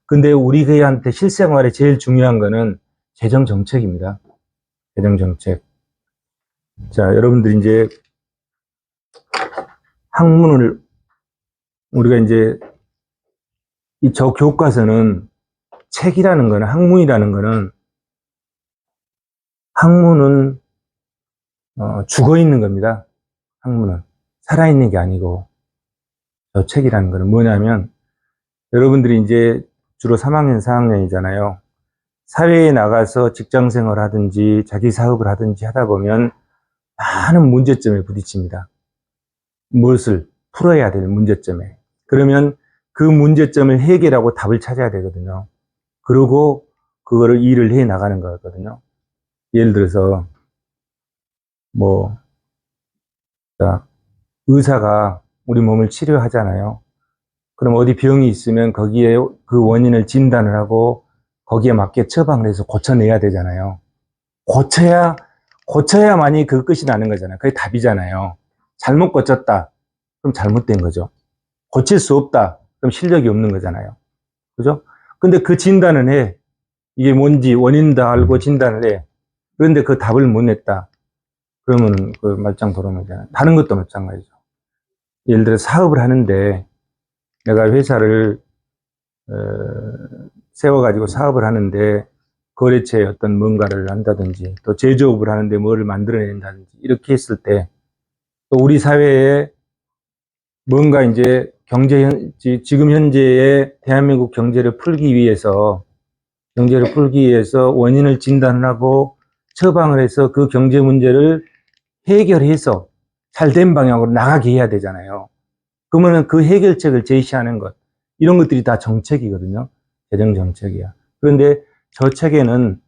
근데 우리한테 실생활에 제일 중요한 거는 재정 정책입니다. 재정 정책. 자, 여러분들 이제 학문을 우리가 이제 저 교과서는 책이라는 거는 학문은 죽어 있는 겁니다. 학문은 살아 있는 게 아니고 저 책이라는 거는 뭐냐면 여러분들이 이제 주로 3학년, 4학년이잖아요. 사회에 나가서 직장 생활을 하든지 자기 사업을 하든지 하다 보면 많은 문제점에 부딪힙니다. 무엇을 풀어야 될 문제점에. 그러면 그 문제점을 해결하고 답을 찾아야 되거든요. 그리고 그거를 일을 해 나가는 거거든요. 예를 들어서 자, 의사가 우리 몸을 치료하잖아요. 그럼 어디 병이 있으면 거기에 그 원인을 진단을 하고 거기에 맞게 처방을 해서 고쳐내야 되잖아요. 고쳐야만이 그 끝이 나는 거잖아요. 그게 답이잖아요. 잘못 고쳤다. 그럼 잘못된 거죠. 고칠 수 없다. 그럼 실력이 없는 거잖아요. 그죠? 근데 그 진단은 해. 이게 뭔지 원인도 알고 진단을 해. 그런데 그 답을 못 냈다. 그러면은 그 말짱 도루묵이잖아요. 다른 것도 마찬가지죠. 예를 들어 사업을 하는데 내가 회사를 세워가지고 사업을 하는데 거래처에 어떤 뭔가를 한다든지 또 제조업을 하는데 뭐를 만들어낸다든지 이렇게 했을 때 또 우리 사회에 뭔가 이제 지금 현재의 대한민국 경제를 풀기 위해서 원인을 진단을 하고 처방을 해서 그 경제 문제를 해결해서 잘된 방향으로 나가게 해야 되잖아요. 그러면은 그 해결책을 제시하는 것, 이런 것들이 다 정책이거든요. 재정 정책이야. 그런데 저 책에는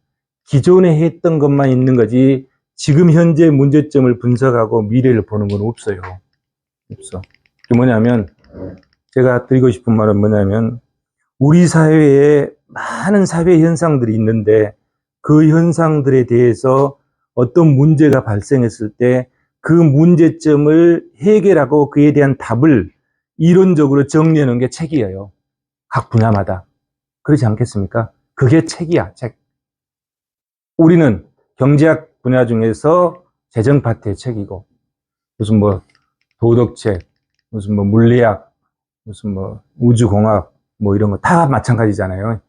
기존에 했던 것만 있는 거지 지금 현재 문제점을 분석하고 미래를 보는 건 없어요. 없어. 그게 뭐냐면 제가 드리고 싶은 말은 뭐냐면 우리 사회에 많은 사회 현상들이 있는데 그 현상들에 대해서 어떤 문제가 발생했을 때 그 문제점을 해결하고 그에 대한 답을 이론적으로 정리해 놓은 게 책이에요. 각 분야마다. 그렇지 않겠습니까? 그게 책이야, 책. 우리는 경제학 분야 중에서 재정 파트의 책이고 무슨 도덕책, 무슨 물리학, 무슨 우주공학 이런 거 다 마찬가지잖아요.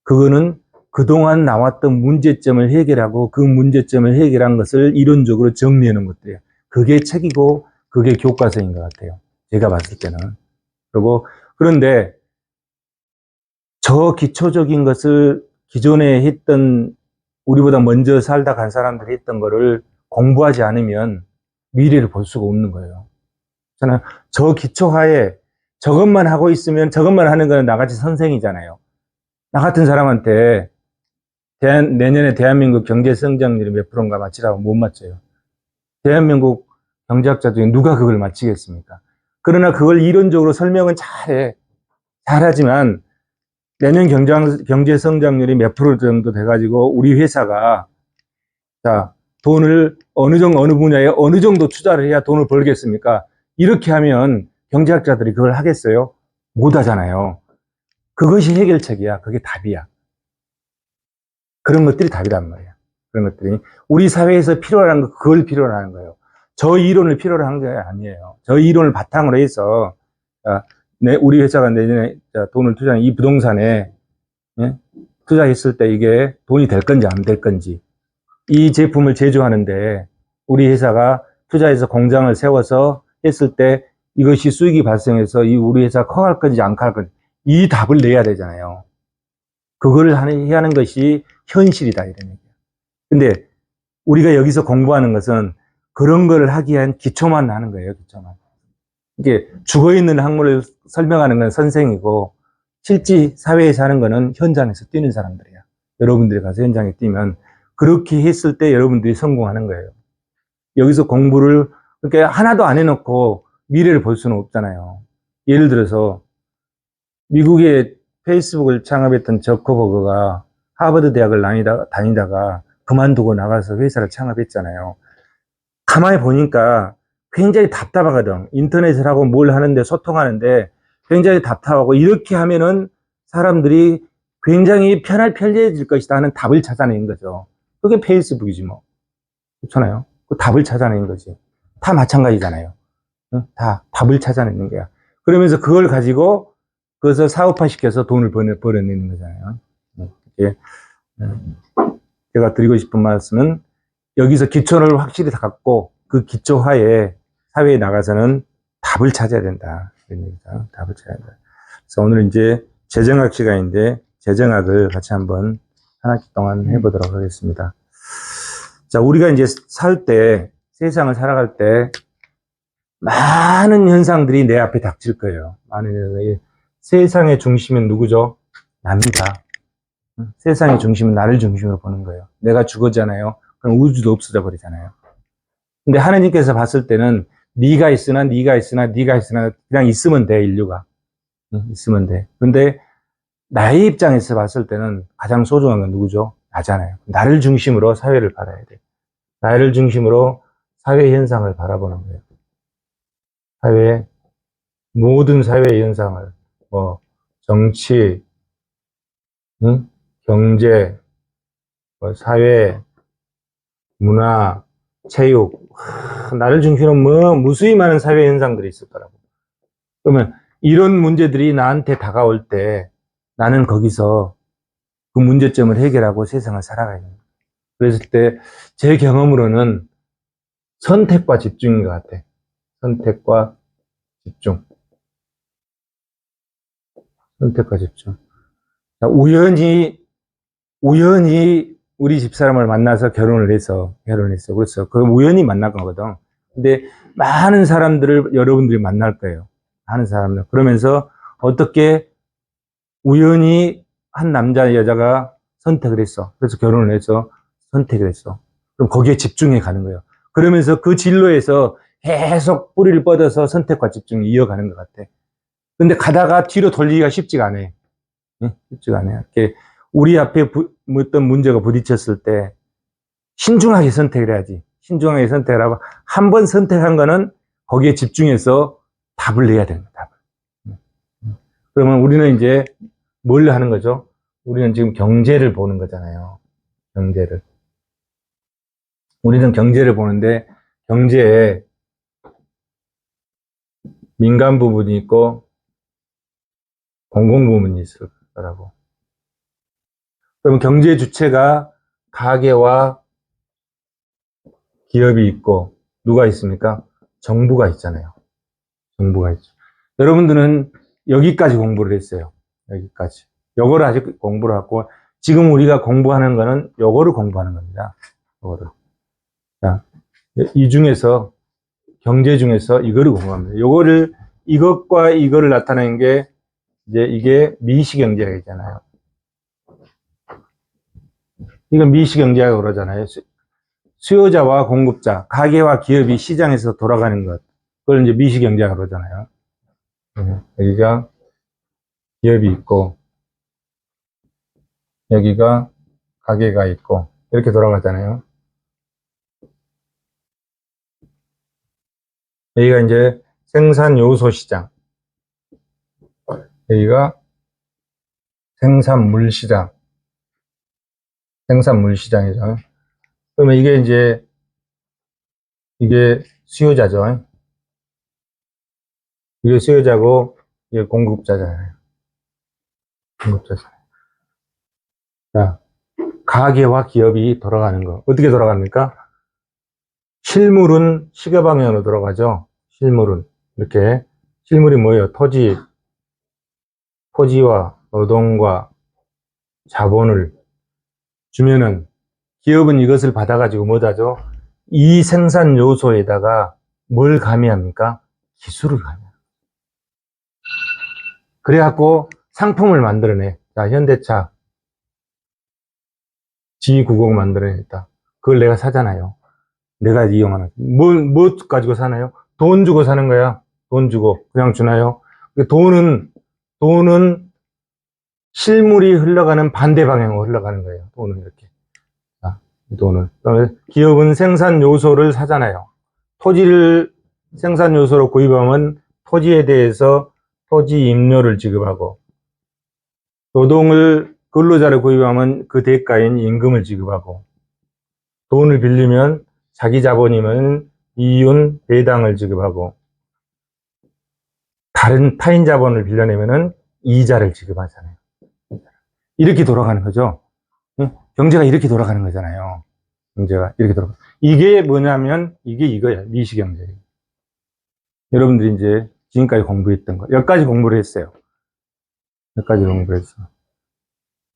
그거는 그동안 나왔던 문제점을 해결하고 그 문제점을 해결한 것을 이론적으로 정리해 놓은 것들이에요. 그게 책이고 그게 교과서인 것 같아요. 제가 봤을 때는. 그런데 저 기초적인 것을 기존에 했던 우리보다 먼저 살다 간 사람들이 했던 거를 공부하지 않으면 미래를 볼 수가 없는 거예요. 저는 저 기초하에 저것만 하고 있으면 저것만 하는 거는 나같이 선생이잖아요. 나 같은 사람한테 내년에 대한민국 경제 성장률이 몇 프로인가 맞히라고 못 맞춰요. 대한민국 경제학자 중에 누가 그걸 맞히겠습니까? 그러나 그걸 이론적으로 설명은 잘하지만 내년 경제 성장률이 몇 프로 정도 돼가지고 우리 회사가 돈을 어느 분야에 어느 정도 투자를 해야 돈을 벌겠습니까? 이렇게 하면 경제학자들이 그걸 하겠어요? 못 하잖아요. 그것이 해결책이야. 그게 답이야. 그런 것들이 답이란 말이야. 그런 것들이. 우리 사회에서 필요한 거, 그걸 필요로 하는 거예요. 저 이론을 필요로 한 게 아니에요. 저 이론을 바탕으로 해서, 우리 회사가 내년에 돈을 투자하는 이 부동산에, 투자했을 때 이게 돈이 될 건지 안 될 건지, 이 제품을 제조하는데 우리 회사가 투자해서 공장을 세워서 했을 때 이것이 수익이 발생해서 우리 회사가 커갈 건지 안 커갈 건지, 이 답을 내야 되잖아요. 그걸 하는 것이 현실이다, 이런 얘기예요. 근데 우리가 여기서 공부하는 것은 그런 걸 하기 위한 기초만 하는 거예요, 기초만. 이게 죽어있는 학문을 설명하는 건 선생이고, 실제 사회에 사는 거는 현장에서 뛰는 사람들이야. 여러분들이 가서 현장에 뛰면, 그렇게 했을 때 여러분들이 성공하는 거예요. 여기서 공부를, 그렇게 하나도 안 해놓고 미래를 볼 수는 없잖아요. 예를 들어서, 미국의 페이스북을 창업했던 저커버그가 하버드 대학을 다니다가 그만두고 나가서 회사를 창업했잖아요. 가만히 보니까 굉장히 답답하거든. 인터넷을 하고 뭘 하는데 소통하는데 굉장히 답답하고 이렇게 하면은 사람들이 굉장히 편리해질 것이다 하는 답을 찾아낸 거죠. 그게 페이스북이지 뭐. 그렇잖아요. 그 답을 찾아낸 거지. 다 마찬가지잖아요. 응? 다 답을 찾아내는 거야. 그러면서 그걸 가지고 그것을 사업화 시켜서 돈을 벌어내는 거잖아요. 이게 제가 드리고 싶은 말씀은 여기서 기초를 확실히 갖고 그 기초하에 사회에 나가서는 답을 찾아야 된다. 그런 얘기죠. 답을 찾아야 된다. 그래서 오늘 이제 재정학 시간인데 재정학을 같이 한번 한 학기 동안 해보도록 하겠습니다. 자, 우리가 이제 살 때, 세상을 살아갈 때 많은 현상들이 내 앞에 닥칠 거예요. 많은 현상이. 세상의 중심은 누구죠? 납니다. 세상의 중심은 나를 중심으로 보는 거예요. 내가 죽었잖아요. 그럼 우주도 없어져 버리잖아요. 근데 하나님께서 봤을 때는 네가 있으나 그냥 있으면 돼, 인류가. 있으면 돼. 근데 나의 입장에서 봤을 때는 가장 소중한 건 누구죠? 나잖아요. 나를 중심으로 사회를 바라야 돼. 나를 중심으로 사회 현상을 바라보는 거예요. 모든 사회 현상을, 뭐, 정치, 경제, 뭐 사회, 문화, 체육, 나를 중심으로 무수히 많은 사회 현상들이 있을 거라고. 그러면 이런 문제들이 나한테 다가올 때 나는 거기서 그 문제점을 해결하고 세상을 살아가야 됩니다. 그랬을 때 제 경험으로는 선택과 집중인 것 같아. 선택과 집중. 선택과 집중. 우연히 우리 집사람을 만나서 결혼했어. 그래서 그 우연히 만난 거거든. 근데 많은 사람들을 여러분들이 만날 거예요. 많은 사람들. 그러면서 어떻게 우연히 한 남자, 여자가 선택을 했어. 그래서 결혼을 해서 선택을 했어. 그럼 거기에 집중해 가는 거예요. 그러면서 그 진로에서 계속 뿌리를 뻗어서 선택과 집중을 이어가는 것 같아. 근데 가다가 뒤로 돌리기가 쉽지가 않아요. 응? 쉽지가 않아요. 이렇게 우리 앞에 어떤 문제가 부딪혔을 때 신중하게 선택을 해야지. 신중하게 선택을 하고 한 번 선택한 거는 거기에 집중해서 답을 내야 되는 거야. 답을. 그러면 우리는 이제 뭘 하는 거죠? 우리는 지금 경제를 보는 거잖아요. 경제를. 우리는 경제를 보는데 경제에 민간 부분이 있고 공공 부분이 있을 거라고. 그러면 경제 주체가 가계와 기업이 있고 누가 있습니까? 정부가 있잖아요. 정부가 있죠. 여러분들은 여기까지 공부를 했어요. 여기까지. 요거를 아직 공부를 하고 지금 우리가 공부하는 거는 요거를 공부하는 겁니다. 요거를. 자, 이 중에서 경제 중에서 이거를 공부합니다. 이것과 이거를 나타내는 게 이제 이게 미시경제학이잖아요. 이건 미시경제학이라고 그러잖아요. 수요자와 공급자, 가계와 기업이 시장에서 돌아가는 것. 그걸 이제 미시경제학으로 그러잖아요. 여기가 기업이 있고, 여기가 가게가 있고, 이렇게 돌아가잖아요. 여기가 이제 생산 요소 시장. 여기가 생산물 시장. 생산물 시장이죠. 그러면 이게 수요자죠. 이게 수요자고, 이게 공급자잖아요. 공급자잖아요. 자, 가계와 기업이 돌아가는 거. 어떻게 돌아갑니까? 실물은 시계방향으로 돌아가죠. 실물은. 이렇게. 실물이 뭐예요? 토지와 노동과 자본을 주면은 기업은 이것을 받아가지고 뭐다죠? 이 생산 요소에다가 뭘 가미합니까? 기술을 가미합니다. 그래갖고 상품을 만들어내. 자, 현대차 G90 만들어냈다. 그걸 내가 사잖아요. 내가 이용하는. 뭐 가지고 사나요? 돈 주고 사는 거야. 돈 주고. 그냥 주나요? 돈은 실물이 흘러가는 반대 방향으로 흘러가는 거예요. 돈은 이렇게. 자, 돈을. 그다음에 기업은 생산 요소를 사잖아요. 토지를 생산 요소로 구입하면 토지에 대해서 토지 임료를 지급하고 노동을 근로자를 구입하면 그 대가인 임금을 지급하고, 돈을 빌리면 자기 자본이면 이윤 배당을 지급하고, 다른 타인 자본을 빌려내면은 이자를 지급하잖아요. 이렇게 돌아가는 거죠. 경제가 이렇게 돌아가는 거잖아요. 경제가 이렇게 돌아가. 이게 뭐냐면 이게 이거야. 미시경제. 여러분들이 이제 지금까지 공부했던 거, 여기까지 공부를 했어요. 여기까지 공부를 했어.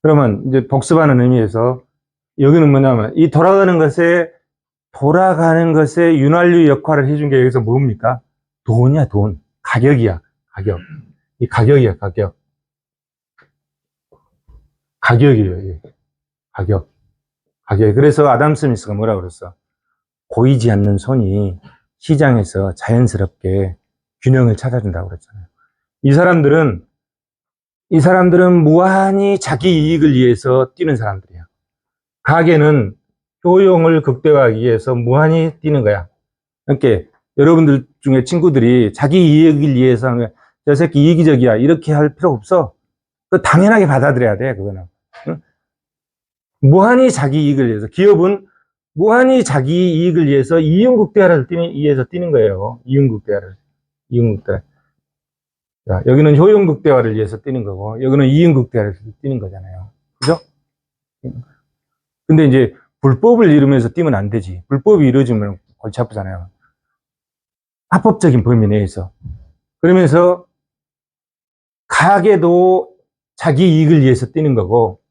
그러면 이제 복습하는 의미에서 여기는 뭐냐면 이 돌아가는 것에 윤활유 역할을 해준 게 여기서 뭡니까? 돈이야, 돈. 가격이야, 가격. 이 가격이야, 가격. 가격이에요, 이게. 가격. 가격. 그래서 아담 스미스가 뭐라 그랬어? 고이지 않는 손이 시장에서 자연스럽게 균형을 찾아준다고 그랬잖아요. 이 사람들은 무한히 자기 이익을 위해서 뛰는 사람들이야. 가게는 효용을 극대화하기 위해서 무한히 뛰는 거야. 그러니까 여러분들 중에 친구들이 자기 이익을 위해서 하면 저 새끼 이기적이야 이렇게 할 필요 없어. 그 당연하게 받아들여야 돼, 그거는. 응? 무한히 자기 이익을 위해서. 기업은 무한히 자기 이익을 위해서 이윤극대화를 위해서 뛰는 거예요. 이윤극대화를. 이윤극대화. 자, 여기는 효용극대화를 위해서 뛰는 거고, 여기는 이윤극대화를 위해서 뛰는 거잖아요. 그죠? 근데 이제 불법을 이루면서 뛰면 안 되지. 불법이 이루어지면 골치 아프잖아요. 합법적인 범위 내에서. 그러면서 가게도 자기 이익을 위해서 뛰는 거고,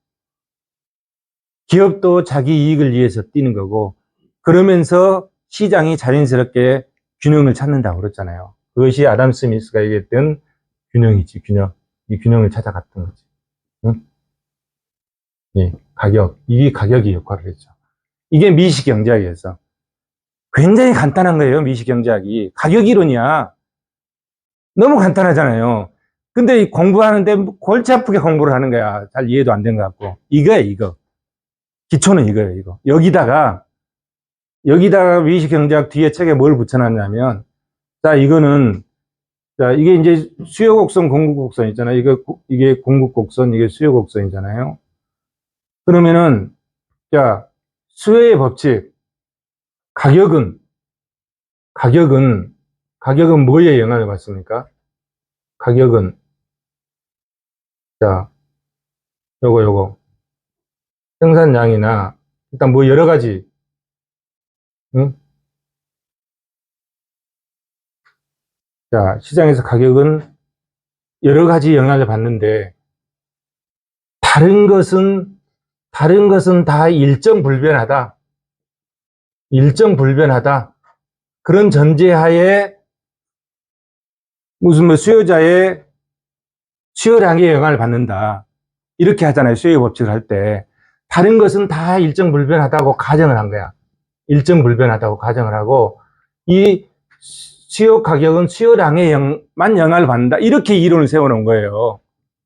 기업도 자기 이익을 위해서 뛰는 거고, 그러면서 시장이 자연스럽게 균형을 찾는다고 그랬잖아요. 그것이 아담 스미스가 얘기했던 균형이지, 균형. 이 균형을 찾아갔던 거지. 응? 예, 가격. 이게 가격이 역할을 했죠. 이게 미시경제학이었어. 굉장히 간단한 거예요, 미시경제학이. 가격 이론이야. 너무 간단하잖아요. 근데 공부하는데 골치 아프게 공부를 하는 거야. 잘 이해도 안 된 것 같고. 이거야, 이거. 기초는 이거예요, 이거. 여기다가 미시경제학 뒤에 책에 뭘 붙여놨냐면, 자, 자, 이게 이제 수요곡선, 공급곡선 있잖아요. 이게 공급곡선, 이게 수요곡선이잖아요. 그러면은, 자, 수요의 법칙, 가격은, 가격은, 가격은 뭐에 영향을 받습니까? 가격은, 자, 요거. 생산량이나, 일단 뭐 여러 가지, 응? 자, 시장에서 가격은 여러 가지 영향을 받는데, 다른 것은 다 일정불변하다. 일정불변하다. 그런 전제하에 무슨 뭐 수요자의 수요량에 영향을 받는다. 이렇게 하잖아요. 수요의 법칙을 할 때. 다른 것은 다 일정불변하다고 가정을 한 거야. 일정불변하다고 가정을 하고, 이 수요 가격은 수요량에만 영향을 받는다. 이렇게 이론을 세워놓은 거예요.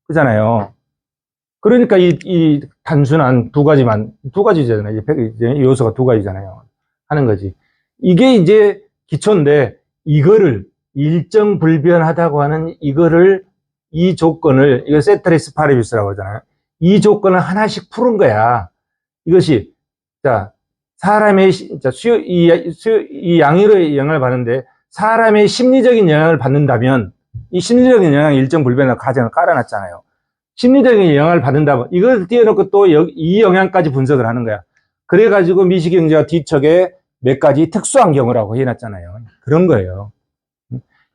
그잖아요. 그러니까 이 단순한 두 가지잖아요. 이제 요소가 두 가지잖아요. 하는 거지. 이게 이제 기초인데, 이거를 일정불변하다고 하는 이 조건을, 이거 세트리스 파리비스라고 하잖아요. 이 조건을 하나씩 푸는 거야. 이것이, 자, 사람의, 이 양의로의 영향을 받는데, 사람의 심리적인 영향을 받는다면, 이 심리적인 영향이 일정불변한 가정을 깔아놨잖아요. 심리적인 영향을 받는다면, 이걸 띄워놓고 또 이 영향까지 분석을 하는 거야. 그래가지고 미시경제가 뒤쪽에 몇 가지 특수한 경우라고 해놨잖아요. 그런 거예요.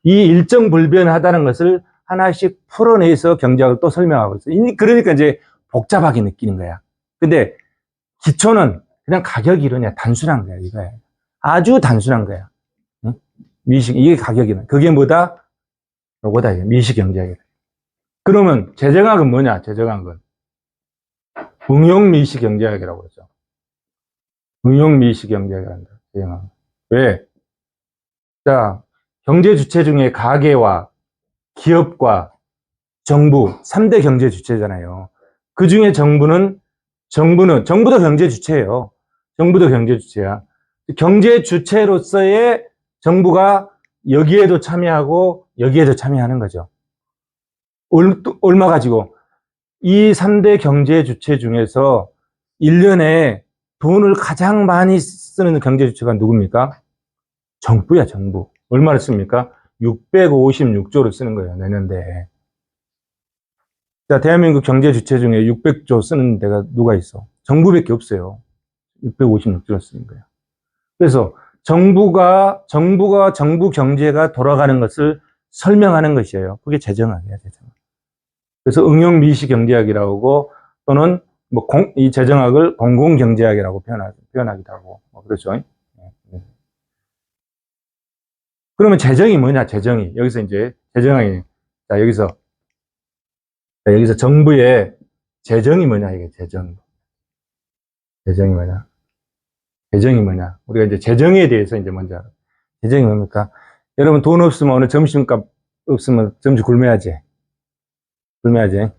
이 일정불변하다는 것을 하나씩 풀어내서 경제학을 또 설명하고 있어요. 그러니까 이제 복잡하게 느끼는 거야. 근데 기초는 그냥 가격 이론이야. 단순한 거야, 이거야. 아주 단순한 거야. 응? 이게 가격 이론. 그게 뭐다? 요거다, 이게. 미시경제학이다. 그러면 재정학은 뭐냐? 재정학은 응용미시경제학이라고 그러죠. 응용미시경제학이란다. 재정학. 왜? 자, 경제 주체 중에 가계와 기업과 정부 3대 경제 주체잖아요. 그 중에 정부도 경제 주체예요. 정부도 경제 주체야. 경제 주체로서의 정부가 여기에도 참여하고 여기에도 참여하는 거죠. 얼마 가지고? 이 3대 경제 주체 중에서 1년에 돈을 가장 많이 쓰는 경제 주체가 누굽니까? 정부야, 정부. 얼마를 씁니까? 656조를 쓰는 거예요, 내년대에. 자, 대한민국 경제 주체 중에 600조 쓰는 데가 누가 있어? 정부밖에 없어요. 656조를 쓰는 거예요. 그래서 정부 경제가 돌아가는 것을 설명하는 것이에요. 그게 재정학이야, 재정학. 그래서 응용 미시 경제학이라고 하고, 또는 이 재정학을 공공경제학이라고 표현하기도 하고, 그렇죠. 그러면 재정이 뭐냐, 재정이. 여기서 이제 재정학이, 자, 여기서 정부의 재정이 뭐냐, 이게 재정. 재정이 뭐냐. 재정이 뭐냐. 우리가 이제 재정에 대해서 이제 먼저 알아. 재정이 뭡니까? 여러분 돈 없으면 오늘 점심값 없으면 점심 굶어야지. 굶어야지.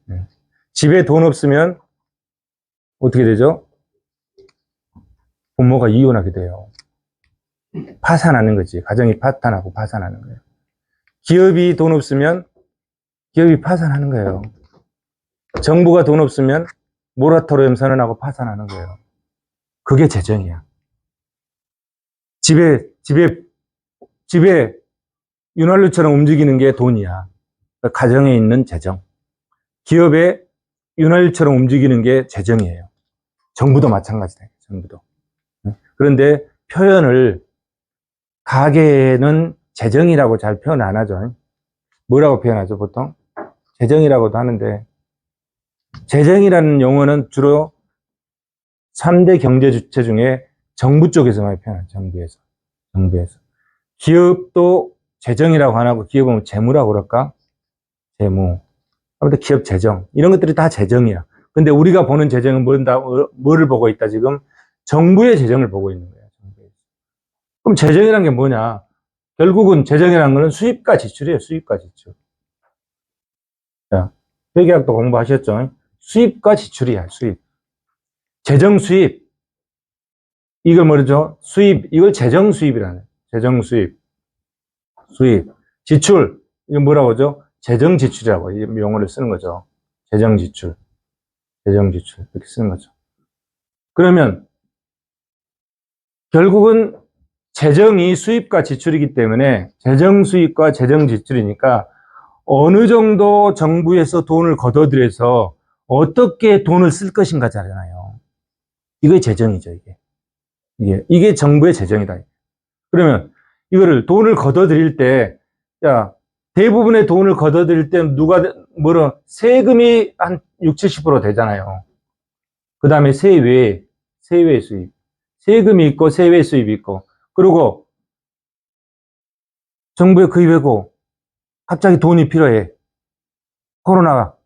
네. 집에 돈 없으면 어떻게 되죠? 부모가 이혼하게 돼요. 파산하는 거지. 가정이 파탄하고 파산하는 거예요. 기업이 돈 없으면 기업이 파산하는 거예요. 정부가 돈 없으면 모라토리엄 선언하고 파산하는 거예요. 그게 재정이야. 집에 윤활유처럼 움직이는 게 돈이야. 가정에 있는 재정. 기업에 윤활유처럼 움직이는 게 재정이에요. 정부도 마찬가지다. 정부도. 그런데 표현을 가계는 재정이라고 잘 표현 안 하죠. 뭐라고 표현하죠, 보통? 재정이라고도 하는데, 재정이라는 용어는 주로 3대 경제 주체 중에 정부 쪽에서 많이 표현하죠, 정부에서. 기업도 재정이라고 안 하고, 기업은 재무라고 그럴까? 재무. 아무튼 기업 재정. 이런 것들이 다 재정이야. 근데 우리가 보는 재정은 뭐를 보고 있다, 지금? 정부의 재정을 보고 있는 거야, 정부에서. 그럼 재정이란 게 뭐냐? 결국은 재정이라는 거는 수입과 지출이에요, 수입과 지출. 자, 회계학도 공부하셨죠? 수입과 지출이야, 수입. 재정 수입. 이걸 뭐죠? 수입. 이걸 재정 수입이라는 거예요. 재정 수입. 수입. 지출. 이건 뭐라고 하죠? 재정 지출이라고 이 용어를 쓰는 거죠. 재정 지출. 재정 지출. 이렇게 쓰는 거죠. 그러면 결국은 재정이 수입과 지출이기 때문에 재정 수입과 재정 지출이니까 어느 정도 정부에서 돈을 걷어들여서 어떻게 돈을 쓸 것인가잖아요. 이게 재정이죠, 이게 정부의 재정이다. 그러면 이거를 돈을 걷어들일 때, 야, 대부분의 돈을 걷어들일 때 세금이 한 60, 70% 되잖아요. 그 다음에 세외 수입. 세금이 있고 세외 수입이 있고, 그리고 정부에 구입하고 갑자기 돈이 필요해. 코로나가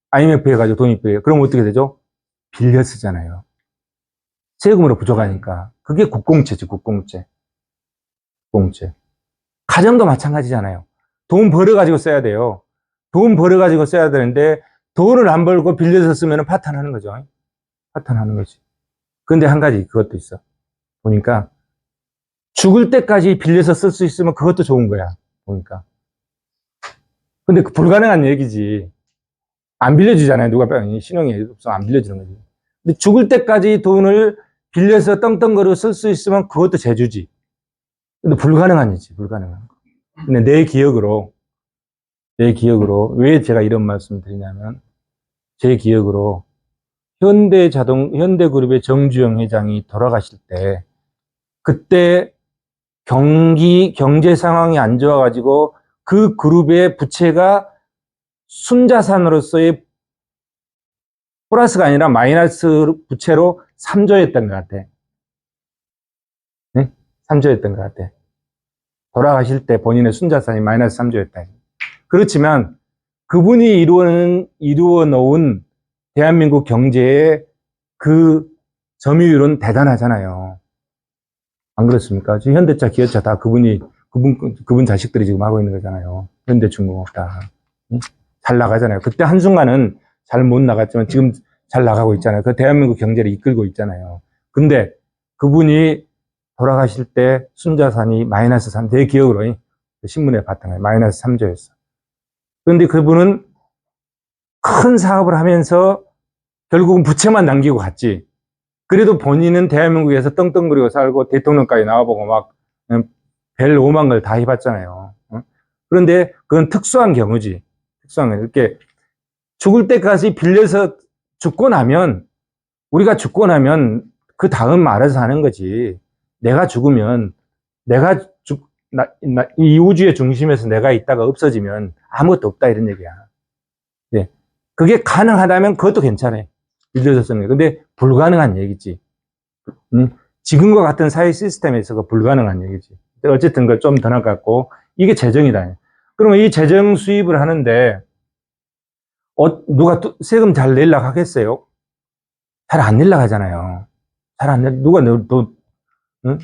IMF 해가지고 돈이 필요해. 그럼 어떻게 되죠? 빌려 쓰잖아요. 세금으로 부족하니까. 그게 국공채지, 국공채. 가정도 마찬가지잖아요. 돈 벌어가지고 써야 돼요. 돈 벌어가지고 써야 되는데, 돈을 안 벌고 빌려서 쓰면 파탄하는 거죠. 파탄하는 거지. 근데 한 가지 그것도 있어. 보니까, 죽을 때까지 빌려서 쓸 수 있으면 그것도 좋은 거야. 보니까. 근데 그 불가능한 얘기지. 안 빌려주잖아요. 누가 신용이 없어 안 빌려주는 거지. 근데 죽을 때까지 돈을 빌려서 떵떵거리고 쓸 수 있으면 그것도 재주지. 근데 불가능한 일이지, 불가능한 거. 근데 내 기억으로 왜 제가 이런 말씀을 드리냐면, 제 기억으로 현대그룹의 정주영 회장이 돌아가실 때, 그때 경제 상황이 안 좋아가지고 그 그룹의 부채가 순자산으로서의 플러스가 아니라 마이너스 부채로 3조였던 것 같아. 네? 3조였던 것 같아. 돌아가실 때 본인의 순자산이 마이너스 3조였다. 그렇지만 그분이 이루어 놓은 대한민국 경제의 그 점유율은 대단하잖아요. 안 그렇습니까? 지금 현대차, 기아차 다 그분 자식들이 지금 하고 있는 거잖아요. 현대중공업 다. 잘 나가잖아요. 그때 한순간은 잘 못 나갔지만 지금 잘 나가고 있잖아요. 그 대한민국 경제를 이끌고 있잖아요. 근데 그분이 돌아가실 때 순자산이 마이너스 3, 제 기억으로 신문에 봤던 거예요. 마이너스 3조였어. 그런데 그분은 큰 사업을 하면서 결국은 부채만 남기고 갔지. 그래도 본인은 대한민국에서 떵떵거리고 살고 대통령까지 나와보고 막 별 오만 걸 다 해봤잖아요. 그런데 그건 특수한 경우지. 특수한 경우. 이렇게 죽을 때까지 빌려서 죽고 나면, 우리가 죽고 나면 그 다음 알아서 하는 거지. 내가 죽으면, 내가 이 우주의 중심에서 내가 있다가 없어지면 아무것도 없다 이런 얘기야. 예. 그게 가능하다면 그것도 괜찮아요. 빌려서 쓰는 게. 근데 불가능한 얘기지. 지금과 같은 사회 시스템에서 그 불가능한 얘기지. 어쨌든 그걸 좀 더 나갔고, 이게 재정이다. 그러면 이 재정 수입을 하는데, 누가 세금 잘 내려고 하겠어요? 잘 안 내려고 하잖아요. 잘 안 내, 누가 또,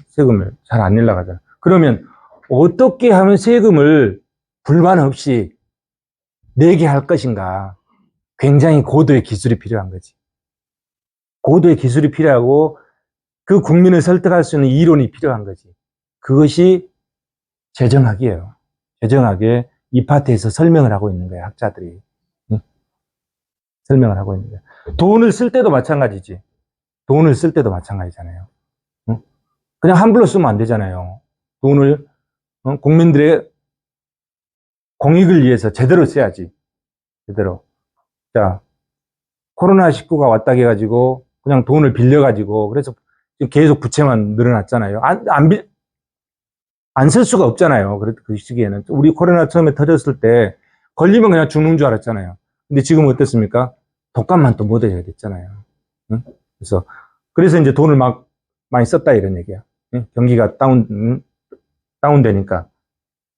세금을 잘 안 내려고 하잖아. 그러면 어떻게 하면 세금을 불만 없이 내게 할 것인가? 굉장히 고도의 기술이 필요한 거지. 고도의 기술이 필요하고, 그 국민을 설득할 수 있는 이론이 필요한 거지. 그것이 재정학이에요. 재정학의 이 파트에서 설명을 하고 있는 거예요, 학자들이. 응? 설명을 하고 있는 거예요. 돈을 쓸 때도 마찬가지지. 돈을 쓸 때도 마찬가지잖아요. 응? 그냥 함부로 쓰면 안 되잖아요. 돈을 국민들의 공익을 위해서 제대로 써야지. 제대로. 자, 코로나19가 왔다 해가지고 그냥 돈을 빌려가지고 그래서 지금 계속 부채만 늘어났잖아요. 안 쓸 수가 없잖아요. 그 시기에는. 우리 코로나 처음에 터졌을 때 걸리면 그냥 죽는 줄 알았잖아요. 근데 지금 어떻습니까? 독감만 또 못 해야 됐잖아요. 응? 그래서 이제 돈을 막 많이 썼다 이런 얘기야. 응? 경기가 다운되니까.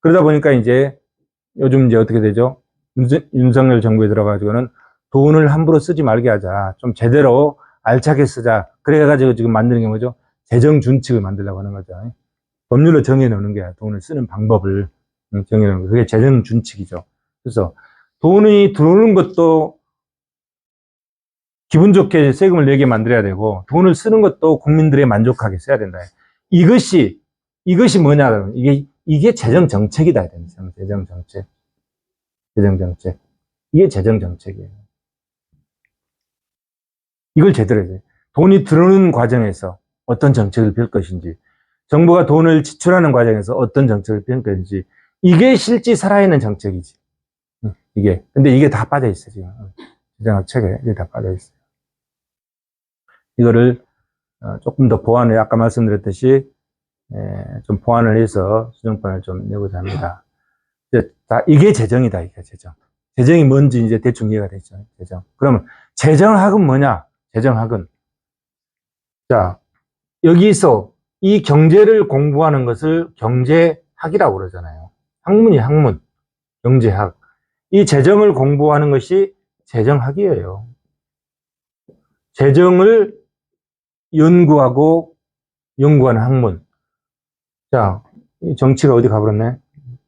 그러다 보니까 이제 요즘 이제 어떻게 되죠? 윤석열 정부에 들어가지고는 돈을 함부로 쓰지 말게 하자. 좀 제대로 알차게 쓰자. 그래가지고 지금 만드는 게 뭐죠? 재정 준칙을 만들려고 하는 거죠. 법률로 정해놓는 게 돈을 쓰는 방법을 정해놓는 거. 그게 재정 준칙이죠. 그래서 돈이 들어오는 것도 기분 좋게 세금을 내게 만들어야 되고 돈을 쓰는 것도 국민들의 만족하게 써야 된다. 이것이 뭐냐 그러면 이게 재정 정책이다. 재정 정책. 재정 정책. 이게 재정 정책이에요. 이걸 제대로 해야 돼. 돈이 들어오는 과정에서 어떤 정책을 펼 것인지, 정부가 돈을 지출하는 과정에서 어떤 정책을 펼 것인지, 이게 실제 살아있는 정책이지. 근데 이게 다 빠져 있어, 지금. 재정학 책에 이게 다 빠져 있어요. 이거를 조금 더 보완을, 아까 말씀드렸듯이, 좀 보완을 해서 수정권을 좀 내고자 합니다. 이게 재정이다, 이게 재정. 재정이 뭔지 이제 대충 이해가 되죠, 재정. 그러면 재정학은 뭐냐? 재정학은. 자, 여기서 이 경제를 공부하는 것을 경제학이라고 그러잖아요. 학문이 학문, 경제학. 이 재정을 공부하는 것이 재정학이에요. 재정을 연구하는 학문. 자, 이 정치가 어디 가버렸네?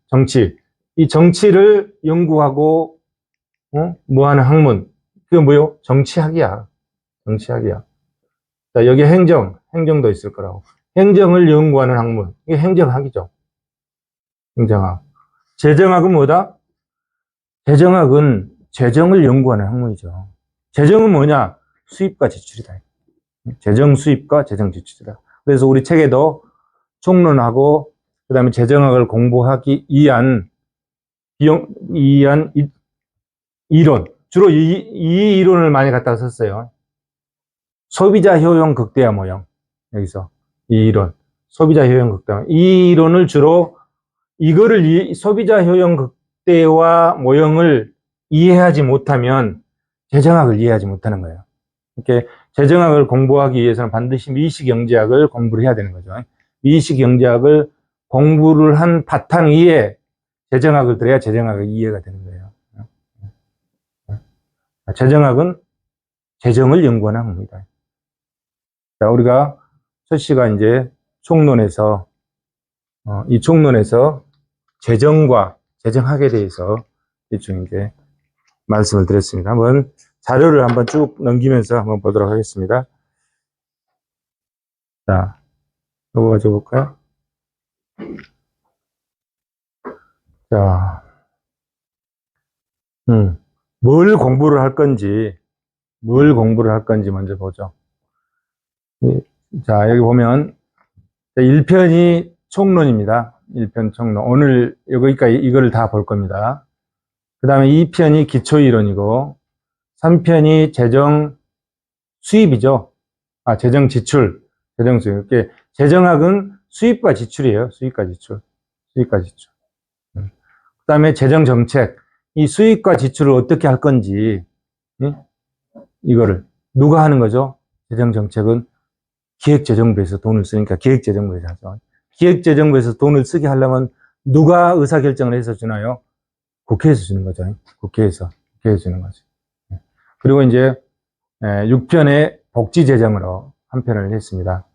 정치. 이 정치를 연구하고, 뭐 하는 학문. 그게 뭐요? 정치학이야. 정치학이야. 자, 여기 행정도 있을 거라고. 행정을 연구하는 학문. 이게 행정학이죠. 행정학. 재정학은 뭐다? 재정학은 재정을 연구하는 학문이죠. 재정은 뭐냐? 수입과 지출이다. 재정 수입과 재정 지출이다. 그래서 우리 책에도 총론하고 그다음에 재정학을 공부하기 위한 이론, 주로 이 이론을 많이 갖다가 썼어요. 소비자 효용 극대화 모형. 여기서 이 이론, 소비자 효용 극대화. 이 이론을 주로 소비자 효용 극대화 모형을 이해하지 못하면 재정학을 이해하지 못하는 거예요. 이렇게 재정학을 공부하기 위해서는 반드시 미시경제학을 공부를 해야 되는 거죠. 미시경제학을 공부를 한 바탕 위에 재정학을 들어야 재정학의 이해가 되는 거예요. 재정학은 재정을 연구하는 학문이다. 자, 우리가 첫 시간 이제 총론에서 이 총론에서 재정과 재정학에 대해서 대충 이제 말씀을 드렸습니다. 한번 자료를 한번 쭉 넘기면서 한번 보도록 하겠습니다. 자, 이거 가져볼까요? 자, 뭘 공부를 할 건지, 먼저 보죠. 자, 여기 보면 1편이 총론입니다. 1편 총론. 오늘 여기까지 이거를 다 볼 겁니다. 그 다음에 2편이 기초이론이고 3편이 재정 수입이죠. 재정 지출, 재정 수입. 이렇게 재정학은 수입과 지출이에요. 수입과 지출. 그 다음에 재정 정책. 이 수입과 지출을 어떻게 할 건지, 이거를 누가 하는 거죠? 재정 정책은 기획재정부에서 돈을 쓰니까 기획재정부에서 하죠. 기획재정부에서 돈을 쓰게 하려면 누가 의사결정을 해서 주나요? 국회에서 주는 거죠. 국회에서 주는 거죠. 그리고 이제 6편에 복지재정으로 한 편을 했습니다.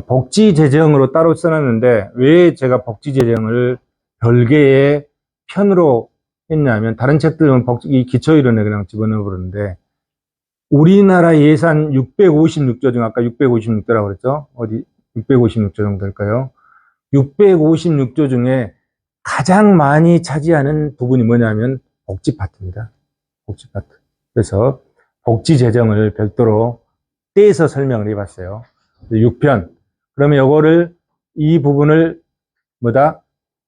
복지재정으로 따로 써놨는데 왜 제가 복지재정을 별개의 편으로 했냐면 다른 책들은 이 기초이론에 그냥 집어넣어 버렸는데 우리나라 예산 656조 중 아까 656조라고 그랬죠? 어디 656조 정도 될까요? 656조 중에 가장 많이 차지하는 부분이 뭐냐면 복지 파트입니다. 복지 파트. 그래서 복지 재정을 별도로 떼서 설명을 해봤어요. 6편. 그러면 이 부분을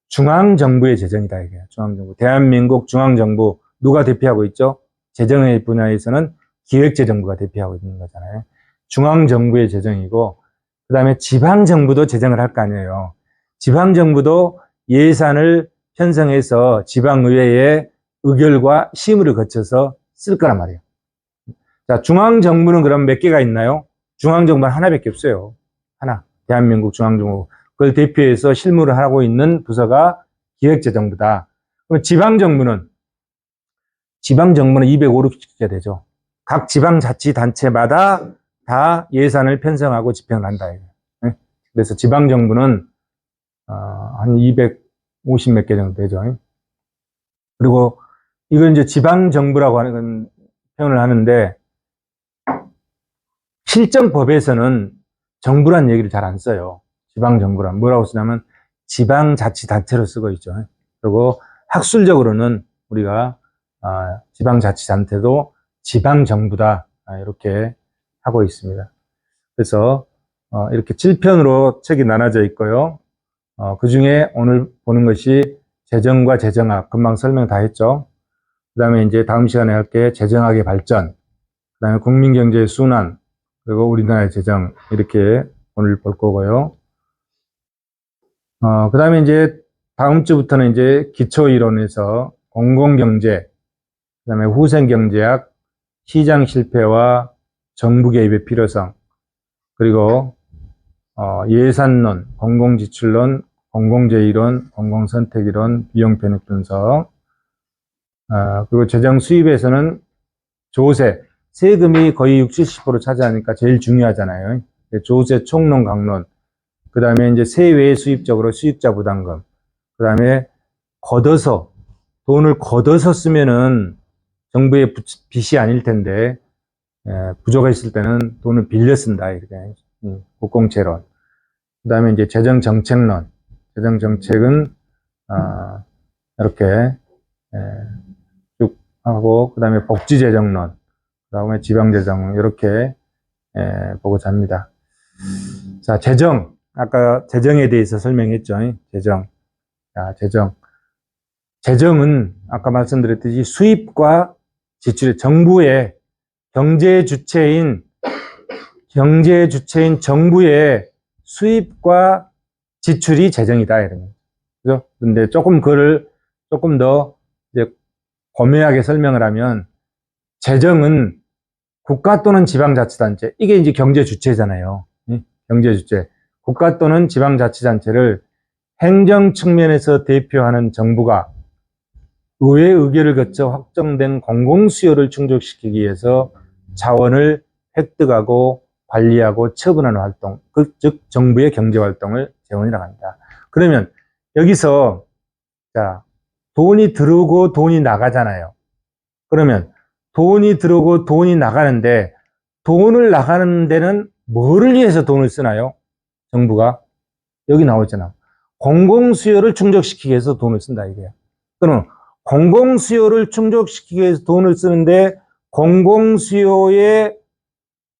중앙정부의 재정이다. 이게 중앙정부. 대한민국 중앙정부 누가 대표하고 있죠? 재정의 분야에서는 기획재정부가 대표하고 있는 거잖아요. 중앙정부의 재정이고, 그 다음에 지방정부도 재정을 할 거 아니에요. 지방정부도 예산을 편성해서 지방의회의 의결과 심의를 거쳐서 쓸 거란 말이에요. 자, 중앙정부는 그럼 몇 개가 있나요? 중앙정부는 하나밖에 없어요. 하나. 대한민국 중앙정부. 그걸 대표해서 실무를 하고 있는 부서가 기획재정부다. 그럼 지방정부는 250개 되죠. 각 지방자치단체마다 다 예산을 편성하고 집행을 한다. 그래서 지방정부는 한 250 몇 개 정도 되죠. 그리고 이건 이제 지방정부라고 하는 표현을 하는데 실정법에서는 정부란 얘기를 잘 안 써요. 지방정부란 뭐라고 쓰냐면 지방자치단체로 쓰고 있죠. 그리고 학술적으로는 우리가 지방자치단체도 지방정부다 이렇게 하고 있습니다. 그래서 이렇게 7편으로 책이 나눠져 있고요. 그 중에 오늘 보는 것이 재정과 재정학 금방 설명 다 했죠. 그 다음에 이제 다음 시간에 할 게 재정학의 발전, 그 다음에 국민경제의 순환, 그리고 우리나라의 재정 이렇게 오늘 볼 거고요. 그 다음에 이제 다음 주부터는 이제 기초이론에서 공공경제, 그 다음에 후생경제학, 시장 실패와 정부 개입의 필요성, 그리고 예산론, 공공지출론, 공공재이론, 공공선택이론, 비용편익 분석, 그리고 재정 수입에서는 조세, 세금이 거의 60, 70% 차지하니까 제일 중요하잖아요. 조세 총론 강론, 그 다음에 이제 세외 수입적으로 수입자 부담금, 그 다음에 돈을 걷어서 쓰면은 정부의 빚이 아닐 텐데, 부족했을 때는 돈을 빌려 쓴다. 이렇게. 국공채론. 그 다음에 이제 재정정책론. 재정정책은, 이렇게, 쭉 하고, 그 다음에 복지재정론. 그 다음에 지방재정. 이렇게, 보고자 합니다. 자, 재정. 아까 재정에 대해서 설명했죠. 재정. 자, 재정. 재정은 아까 말씀드렸듯이 수입과 지출의 정부의 경제 주체인 정부의 수입과 지출이 재정이다. 이런 거죠. 근데 그거를 조금 더 이제 고매하게 설명을 하면 재정은 국가 또는 지방자치단체, 이게 이제 경제 주체잖아요. 경제 주체. 국가 또는 지방자치단체를 행정 측면에서 대표하는 정부가 의회 의결을 거쳐 확정된 공공수요를 충족시키기 위해서 자원을 획득하고 관리하고 처분하는 활동, 즉 정부의 경제활동을 재원이라고 합니다. 그러면 여기서 자, 돈이 들어오고 돈이 나가잖아요. 그러면 돈이 들어오고 돈이 나가는데 돈을 나가는 데는 뭐를 위해서 돈을 쓰나요? 정부가 여기 나오잖아. 공공수요를 충족시키기 위해서 돈을 쓴다 이게요. 그럼 공공수요를 충족시키기 위해서 돈을 쓰는데 공공수요의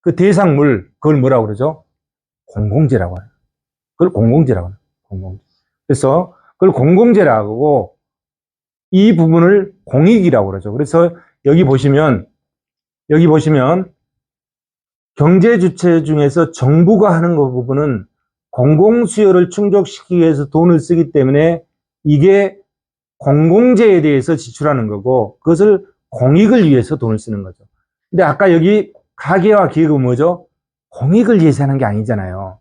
그 대상물, 그걸 뭐라고 그러죠? 공공재라고 해요. 그걸 공공재라고 해요. 공공재. 그래서 그걸 공공재라고 하고 이 부분을 공익이라고 그러죠. 그래서 여기 보시면 경제 주체 중에서 정부가 하는 그 부분은 공공수요를 충족시키기 위해서 돈을 쓰기 때문에 이게 공공재에 대해서 지출하는 거고 그것을 공익을 위해서 돈을 쓰는 거죠. 근데 아까 여기 가계와 기획은 뭐죠? 공익을 위해서 하는 게 아니잖아요.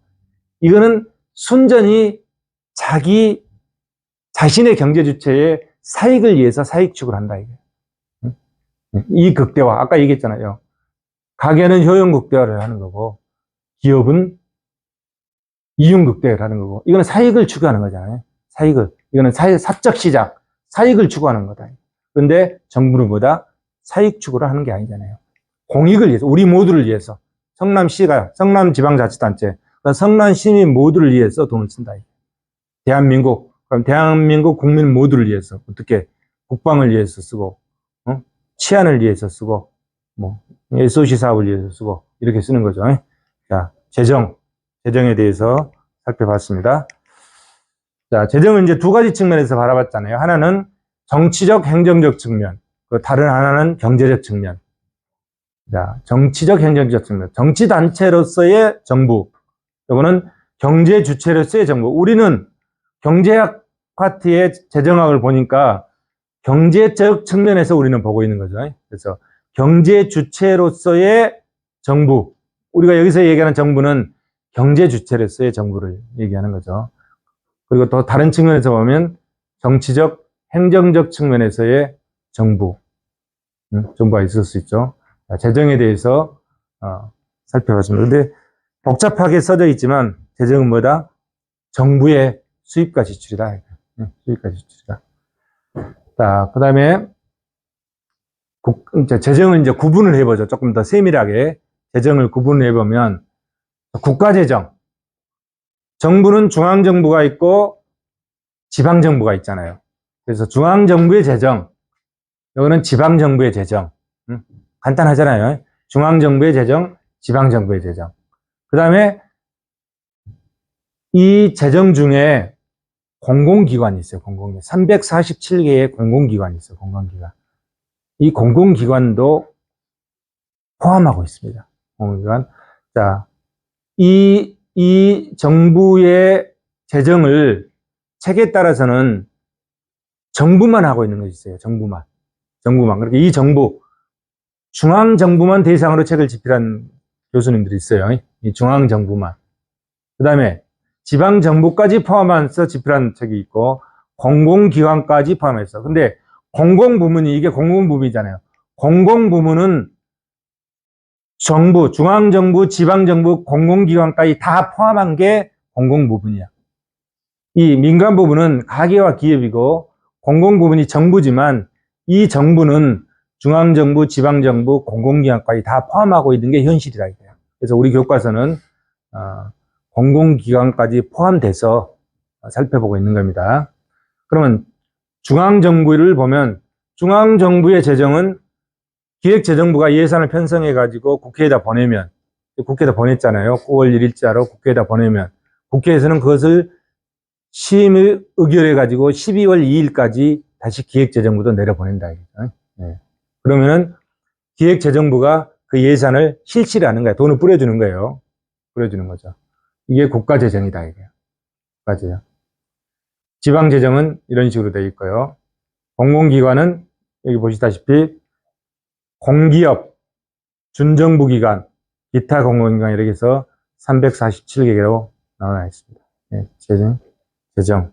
이거는 순전히 자신의 경제 주체의 사익을 위해서 사익 추구를 한다 이게. 이 극대화 아까 얘기했잖아요. 가계는 효용 극대화를 하는 거고 기업은 이윤 극대화를 하는 거고 이거는 사익을 추구하는 거잖아요. 사익을 이거는 사적 시장 사익을 추구하는 거다. 그런데 정부는 뭐다? 사익 추구를 하는 게 아니잖아요. 공익을 위해서 우리 모두를 위해서 성남시가 성남지방자치단체 성남 시민 모두를 위해서 돈을 쓴다. 대한민국 국민 모두를 위해서 어떻게 국방을 위해서 쓰고 치안을 위해서 쓰고 뭐 SOC 사업을 위해서 쓰고 이렇게 쓰는 거죠. 자, 재정에 대해서 살펴봤습니다. 자, 재정은 이제 두 가지 측면에서 바라봤잖아요. 하나는 정치적, 행정적 측면, 다른 하나는 경제적 측면. 자, 정치적, 행정적 측면. 정치단체로서의 정부. 이거는 경제 주체로서의 정부. 우리는 경제학 파트의 재정학을 보니까 경제적 측면에서 우리는 보고 있는 거죠. 그래서 경제 주체로서의 정부. 우리가 여기서 얘기하는 정부는 경제 주체로서의 정부를 얘기하는 거죠. 그리고 또 다른 측면에서 보면 정치적, 행정적 측면에서의 정부가 있을 수 있죠. 재정에 대해서 살펴봤습니다. 근데 복잡하게 써져 있지만 재정은 뭐다? 정부의 수입과 지출이다. 수입과 지출이다. 자, 그 다음에 재정을 이제 구분을 해보죠. 조금 더 세밀하게 재정을 구분을 해보면 국가재정. 정부는 중앙정부가 있고 지방정부가 있잖아요. 그래서 중앙정부의 재정, 이거는 지방정부의 재정. 간단하잖아요. 중앙정부의 재정, 지방정부의 재정. 그 다음에 이 재정 중에 공공기관이 있어요. 공공기관. 347개의 공공기관이 있어요. 공공기관. 이 공공기관도 포함하고 있습니다. 공공기관. 자, 이 정부의 재정을 책에 따라서는 정부만 하고 있는 것이 있어요. 정부만. 그러니까 이 정부, 중앙정부만 대상으로 책을 집필한 교수님들이 있어요. 이 중앙정부만. 그 다음에 지방정부까지 포함해서 집필한 책이 있고, 공공기관까지 포함해서. 근데 공공부문이, 이게 공공부문이잖아요. 공공부문은 정부, 중앙정부, 지방정부, 공공기관까지 다 포함한 게 공공부문이야. 이 민간부문은 가계와 기업이고, 공공부문이 정부지만, 이 정부는 중앙정부, 지방정부, 공공기관까지 다 포함하고 있는 게 현실이라 이거예요. 그래서 우리 교과서는 공공기관까지 포함돼서 살펴보고 있는 겁니다. 그러면 중앙정부를 보면 중앙정부의 재정은 기획재정부가 예산을 편성해가지고 국회에다 보내면, 국회에다 보냈잖아요. 9월 1일자로 국회에다 보내면, 국회에서는 그것을 심의 의결해가지고 12월 2일까지 다시 기획재정부도 내려보낸다. 네. 그러면은 기획재정부가 그 예산을 실시를 하는 거예요. 돈을 뿌려주는 거예요. 뿌려주는 거죠. 이게 국가재정이다. 이게. 국가재정. 지방재정은 이런 식으로 되어 있고요. 공공기관은 여기 보시다시피 공기업, 준정부기관, 기타 공공기관 이렇게 해서 347개로 나와 있습니다. 네, 재정.